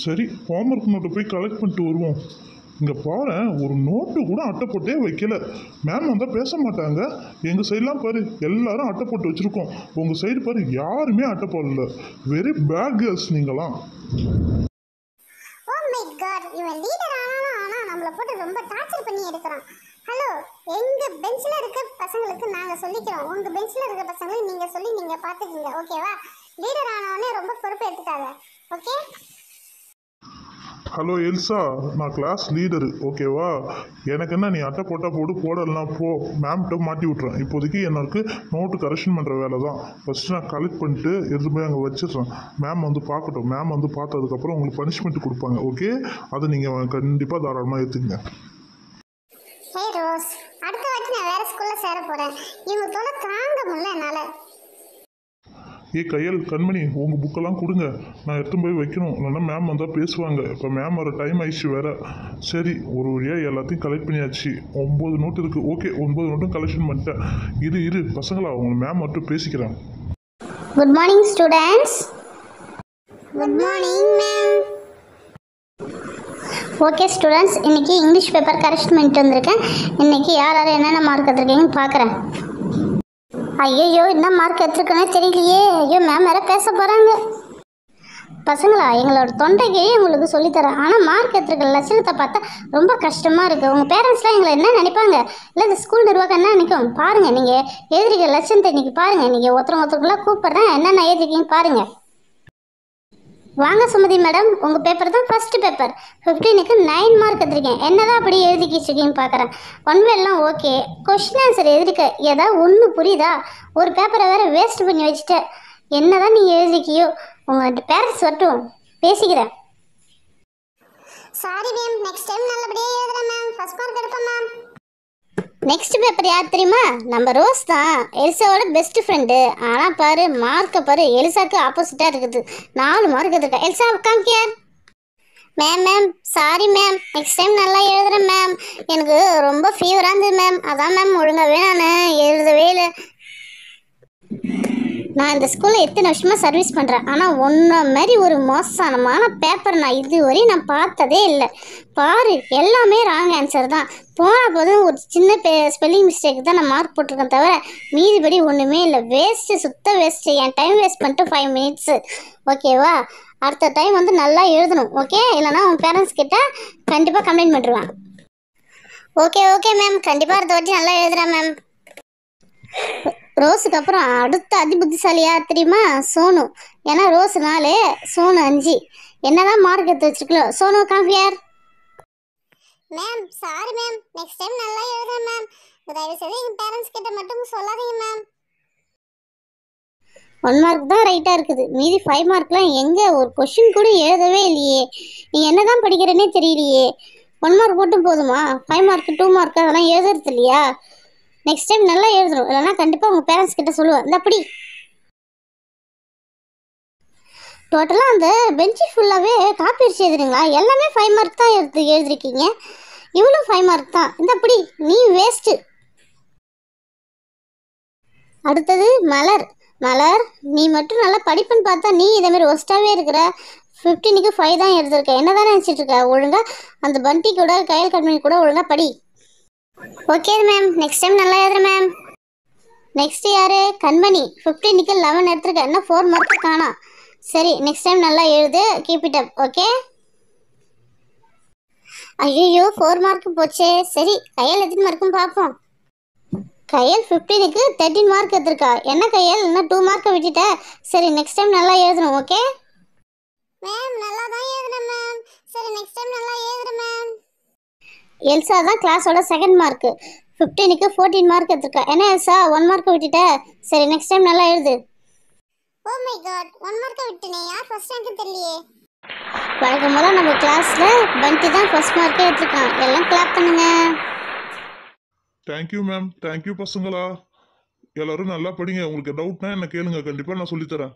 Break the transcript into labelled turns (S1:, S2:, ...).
S1: சரி, ஹோம்ஒர்க் நோட்டை போய் கலெக்ட் பண்ணிட்டு வருவோம். இங்கே பாரு, ஒரு நோட்டு கூட அட்டை போட்டே வைக்கல. மேம் வந்தால் பேச மாட்டாங்க. எங்கள் சைட்லாம் பாரு, எல்லாரும் அட்டை போட்டு வச்சுருக்கோம். உங்கள் சைடு பாரு, யாருமே அட்டை போடல. வெரி பேட் கேர்ள்ஸ் நீங்களாம்.
S2: ஓ மை காட், இவன் லீடர் ஆனா நம்மளை போட்டு ரொம்ப டார்ச்சர் பண்ணி எடுக்கிறான். ஹலோ, எங்கள் பெஞ்சில் இருக்க பசங்களுக்கு நாங்கள் சொல்லிக்கிறோம், உங்கள் பெஞ்சில் இருக்க பசங்களுக்கு நீங்கள் சொல்லி நீங்கள் பார்த்துக்கிங்க, ஓகேவா? லீடர் ஆனவொடனே ரொம்ப பொறுப்பு எடுத்துக்காத, ஓகே?
S1: ஹலோ எல்சா, நான் கிளாஸ் லீடரு, ஓகேவா? எனக்கு என்ன, நீ அட்டை போட்டால் போடு, போடலாம் போ, மேம்கிட்ட மாட்டி விட்றேன். இப்போதைக்கு எனக்கு நோட்டு கரெக்ஷன் பண்ணுற வேலை தான். ஃபஸ்ட்டு நான் கலெக்ட் பண்ணிட்டு எடுத்து போய் அங்கே வச்சிடுறேன். மேம் வந்து பார்க்கட்டும். மேம் வந்து பார்த்ததுக்கப்புறம் உங்களுக்கு பனிஷ்மெண்ட் கொடுப்பாங்க, ஓகே? அதை நீங்கள் கண்டிப்பாக தாராளமாக எடுத்துக்கங்க.
S2: ஹே ரோஸ், அடுத்த வாட்டி நான் வேறு ஸ்கூலில் சேர போகிறேன். இவங்க தொலை தாங்க முடியல என்னால்.
S1: கையல், கண்மணி, உங்கள் புக்கெல்லாம் கொடுங்க, நான் எடுத்து போய் வைக்கணும். இல்லைன்னா மேம் வந்தால் பேசுவாங்க. இப்போ மேம் வர டைம் ஆயிடுச்சு வேறு. சரி, ஒரு வழியாக எல்லாத்தையும் கலெக்ட் பண்ணியாச்சு. 9 நோட்டு இருக்குது, ஓகே. 9 நோட்டும் கலெக்ஷன் பண்ணிட்டேன். இரு பசங்களா, உங்களை மேம் மட்டும் பேசிக்கிறேன்.
S2: Good morning students. Good morning ma'am. Okay students, இன்றைக்கி இங்கிலீஷ் பேப்பர் கரெக்ஷன் பண்ணிட்டு வந்திருக்கேன். இன்றைக்கி யார் யார் என்னென்ன மார்க் எடுத்துருக்கீங்கன்னு பார்க்குறேன். ஐயோ, என்ன மார்க் எடுத்துருக்கேனே தெரியலையே. ஐயோ, மேம் வேறு பேச போகிறாங்க. பசங்களா, எங்களோட தொண்டைக்கு உங்களுக்கு சொல்லித்தரேன். ஆனால் மார்க் எடுத்துருக்க லட்சணத்தை பார்த்தா ரொம்ப கஷ்டமாக இருக்குது. உங்கள் பேரண்ட்ஸ்லாம் எங்களை என்ன நினைப்பாங்க? இல்லை இந்த ஸ்கூல் நிர்வாகம் என்ன நினைக்கும்? பாருங்கள், நீங்கள் எழுதிருக்க லட்சணத்தை இன்றைக்கி பாருங்கள். நீங்கள் ஒருத்தருக்குள்ளே கூப்பிட்றேன், என்னென்ன எழுதிருக்கீங்கன்னு பாருங்கள். வாங்க சுமதி மேடம், உங்கள் பேப்பர் தான் ஃபஸ்ட்டு பேப்பர். 15க்கு 9 மார்க் எடுத்திருக்கேன். என்னதான் அப்படி எழுதிக்கிச்சிருக்கீங்கன்னு பார்க்குறேன். ஒன்வே எல்லாம் ஓகே. கொஸ்டின் ஆன்சர் எழுதிருக்க ஏதாவது ஒன்று புரியுதா? ஒரு பேப்பரை வேறு வேஸ்ட் பண்ணி வச்சுட்டேன். என்னதான் நீ எழுதிக்கியோ, உங்கள் பேரண்ட்ஸ் வரட்டும், பேசிக்கிறேன். சாரி மேம், நெக்ஸ்ட் டைம் நல்லபடியாக எழுதுறேன் மேம். ஃபர்ஸ்ட் மார்க் எடுப்பேன் மேம். நெக்ஸ்ட் பேப்பர் யார் தெரியுமா? நம்ம ரோஸ் தான், எலிசாவோட பெஸ்ட் ஃப்ரெண்டு. ஆனால் பாரு, மார்க்கை பாரு, எலிசாவுக்கு ஆப்போசிட்டாக இருக்குது. 4 மார்க் எடுத்துருக்கா. Elisa come here. Ma'am sorry ma'am, next time நல்லா எழுதுறேன் மேம். எனக்கு ரொம்ப ஃபீவராக இருந்தது மேம், அதான் மேம் ஒழுங்காகவே நான் எழுதவே இல்லை. நான் இந்த ஸ்கூலில் எத்தனை வருஷமாக சர்வீஸ் பண்ணுறேன், ஆனால் ஒன்றை மாதிரி ஒரு மோசமான பேப்பர் நான் இதுவரையும் நான் பார்த்ததே இல்லை. பாரு, எல்லாமே ராங் ஆன்சர் தான். போனால் போதும் ஒரு சின்ன ஸ்பெல்லிங் மிஸ்டேக் தான் நான் மார்க் போட்டிருக்கேன், தவிர மீதிபடி ஒன்றுமே இல்லை. வேஸ்ட்டு, சுத்த வேஸ்ட்டு. என் டைம் வேஸ்ட் பண்ணிட்டு 5 மினிட்ஸு, ஓகேவா? அடுத்த டைம் வந்து நல்லா எழுதணும், ஓகே? இல்லைனா உன் பேரண்ட்ஸ் கிட்ட கண்டிப்பாக கம்ப்ளைண்ட் பண்ணிடுவேன். ஓகே மேம், கண்டிப்பாக அடுத்த வாட்டி நல்லா எழுதுகிறேன் மேம். ரோஸுக்கு அப்புறம் அடுத்த அதிபுத்திசாலியா தெரியுமா? சோனு. ஏன்னா ரோஸ் 4, சோனு 5. என்னதான் மார்க் எடுத்து வச்சிருக்கலோ. Sonu come here. Ma'am sorry ma'am, next time நல்லா எழுதுறேன் மேம். தயவு செய்து எங்கள் பேரண்ட்ஸ் கிட்ட மட்டும் சொல்லாதீங்க மேம். 1 மார்க் தான் ரைட்டாக இருக்குது, மீதி 5 மார்க்லாம் எங்கே? ஒரு கொஷின் கூட எழுதவே இல்லையே. நீ என்னதான் படிக்கிறேன்னே தெரியலையே. 1 மார்க் போட்டும் போதுமா? 5 மார்க் 2 மார்க் அதெல்லாம் எழுதுறது இல்லையா? நெக்ஸ்ட் டைம் நல்லா எழுதணும், இல்லைனா கண்டிப்பாக உங்கள் பேரண்ட்ஸ் கிட்ட சொல்லுவேன். இந்த அப்படி டோட்டலாக அந்த பெஞ்சு ஃபுல்லாகவே காப்பி அடிச்சு எழுதுறீங்களா? எல்லாமே 5 மார்க் தான் எழுதிருக்கீங்க. இவ்வளோ 5 மார்க் தான். இந்த அப்படி நீ வேஸ்ட்டு. அடுத்தது மலர், நீ மட்டும் நல்லா படிப்புன்னு பார்த்தா நீ இதேமாரி ஒஸ்ட்டாகவே இருக்கிற. 15க்கு 5 தான் எழுதிருக்க. என்ன தானே நினச்சிட்டு இருக்க? ஒழுங்காக அந்த பண்டி கூட கையல் கண்மணி கூட ஒழுங்காக படி. ஓகே மேம், நெக்ஸ்ட் டைம் நல்லா எழுதுறேன் மேம். நெக்ஸ்ட் யாரு? கண்மணி. 15க்கு 11 எடுத்துருக்க. என்ன 4 மார்க் காணா. சரி, நெக்ஸ்ட் டைம் நல்லா எழுது, கீப் இட் அப், ஓகே? ஐயோ, 4 மார்க் போச்சே. சரி, கையல் எத்தனை மார்க்கும் பார்ப்போம். கையல் 15க்கு 13 மார்க் எடுத்துருக்கா. என்ன கையல், இன்னும் 2 மார்க்கை விட்டுட்ட. சரி, நெக்ஸ்ட் டைம் நல்லா எழுதணும், ஓகே? மேம் நல்லா தான் எழுதுறேன் மேம். சரி, நெக்ஸ்ட் டைம் நல்லா எழுதுறேன் மேம். எல்சா தான் கிளாஸோட செகண்ட் மார்க்கு. 15க்கு 14 மார்க் எடுத்துருக்கா. என்ன எல்சா, 1 மார்க்கை விட்டுட்ட. சரி, நெக்ஸ்ட் டைம் நல்லா எழுது. ஓ மை காட், 1 மார்க்கை விட்டுனே. யார் ஃபர்ஸ்ட் ரேங்க் தெரியலையே. வழக்கம் போல நம்ம கிளாஸில் பண்டி தான் ஃபர்ஸ்ட் மார்க்கே எடுத்துருக்கான். எல்லாம் கிளாப் பண்ணுங்க.
S1: தேங்க்யூ மேம், தேங்க்யூ பசங்களா. எல்லாரும் நல்லா படிங்க. உங்களுக்கு டவுட்னா என்ன கேளுங்க, கண்டிப்பாக நான் சொல்லித்தரேன்.